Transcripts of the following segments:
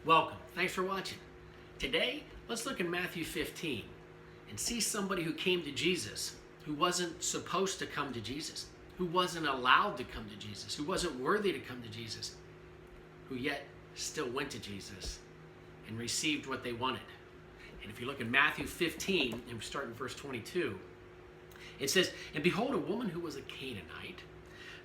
Welcome. Thanks for watching. Today, let's look in Matthew 15 and see somebody who came to Jesus, who wasn't supposed to come to Jesus, who wasn't allowed to come to Jesus, who wasn't worthy to come to Jesus, who yet still went to Jesus and received what they wanted. And if you look in Matthew 15, and we start in verse 22, it says, "And behold, a woman who was a Canaanite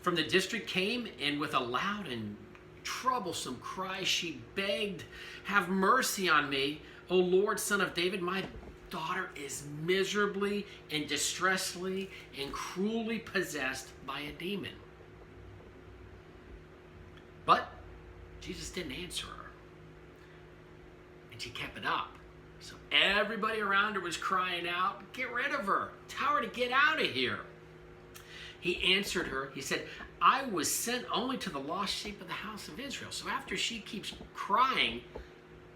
from the district came, and with a loud and troublesome cry she begged, 'Have mercy on me, O Lord, Son of David. My daughter is miserably and distressfully and cruelly possessed by a demon.' But Jesus didn't answer her, and she kept it up. So everybody around her was crying out, 'Get rid of her. Tell her to get out of here.' He answered her, he said, 'I was sent only to the lost sheep of the house of Israel.'" So after she keeps crying,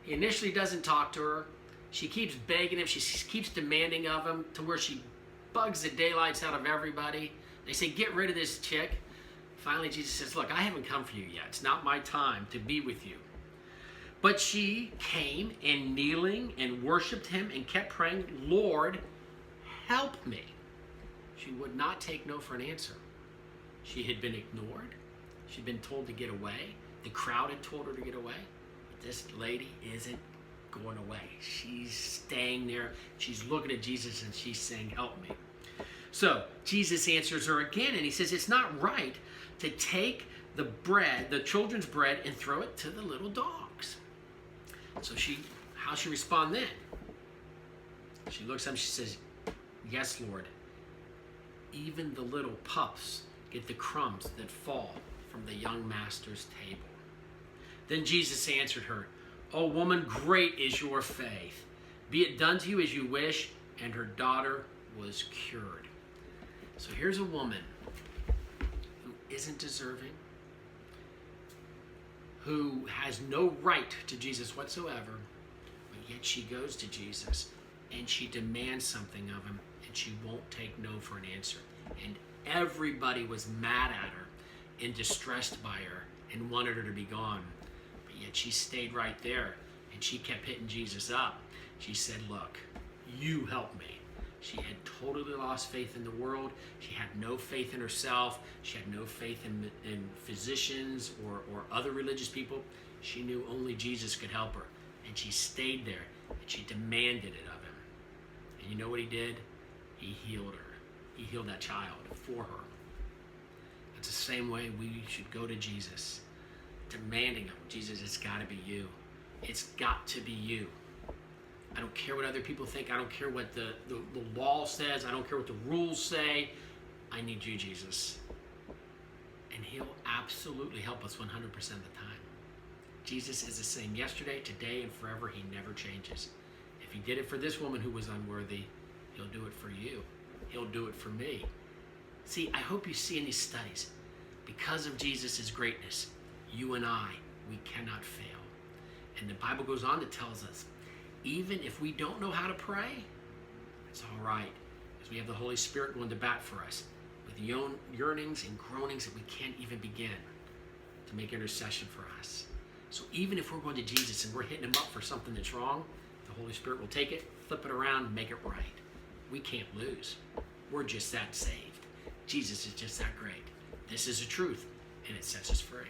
he initially doesn't talk to her. She keeps begging him. She keeps demanding of him to where she bugs the daylights out of everybody. They say, "Get rid of this chick." Finally, Jesus says, "Look, I haven't come for you yet. It's not my time to be with you." But she came and kneeling and worshiped him and kept praying, "Lord, help me." She would not take no for an answer. She had been ignored. She'd been told to get away. The crowd had told her to get away. But this lady isn't going away. She's staying there. She's looking at Jesus and she's saying, "Help me." So Jesus answers her again and he says, "It's not right to take the bread, the children's bread, and throw it to the little dogs." So how's she respond then? She looks at him, she says, "Yes, Lord. Even the little pups get the crumbs that fall from the young master's table." Then Jesus answered her, "O woman, great is your faith. Be it done to you as you wish." And her daughter was cured. So here's a woman who isn't deserving, who has no right to Jesus whatsoever, but yet she goes to Jesus and she demands something of him, and she won't take no for an answer. And everybody was mad at her and distressed by her and wanted her to be gone. But yet she stayed right there and she kept hitting Jesus up. She said, "Look, you help me." She had totally lost faith in the world. She had no faith in herself. She had no faith in physicians or other religious people. She knew only Jesus could help her. And she stayed there and she demanded it of him. And you know what he did? He healed her. He healed that child for her. It's the same way we should go to Jesus, demanding him, "Jesus, it's got to be you. It's got to be you. I don't care what other people think. I don't care what the law says. I don't care what the rules say. I need you, Jesus." And he'll absolutely help us 100% of the time. Jesus is the same yesterday, today, and forever. He never changes. If he did it for this woman who was unworthy, he'll do it for you. He'll do it for me. See, I hope you see in these studies, because of Jesus' greatness, you and I, we cannot fail. And the Bible goes on to tell us, even if we don't know how to pray, it's all right, because we have the Holy Spirit going to bat for us with yearnings and groanings that we can't even begin to make intercession for us. So even if we're going to Jesus and we're hitting him up for something that's wrong, the Holy Spirit will take it, flip it around, and make it right. We can't lose. We're just that saved. Jesus is just that great. This is the truth, and it sets us free.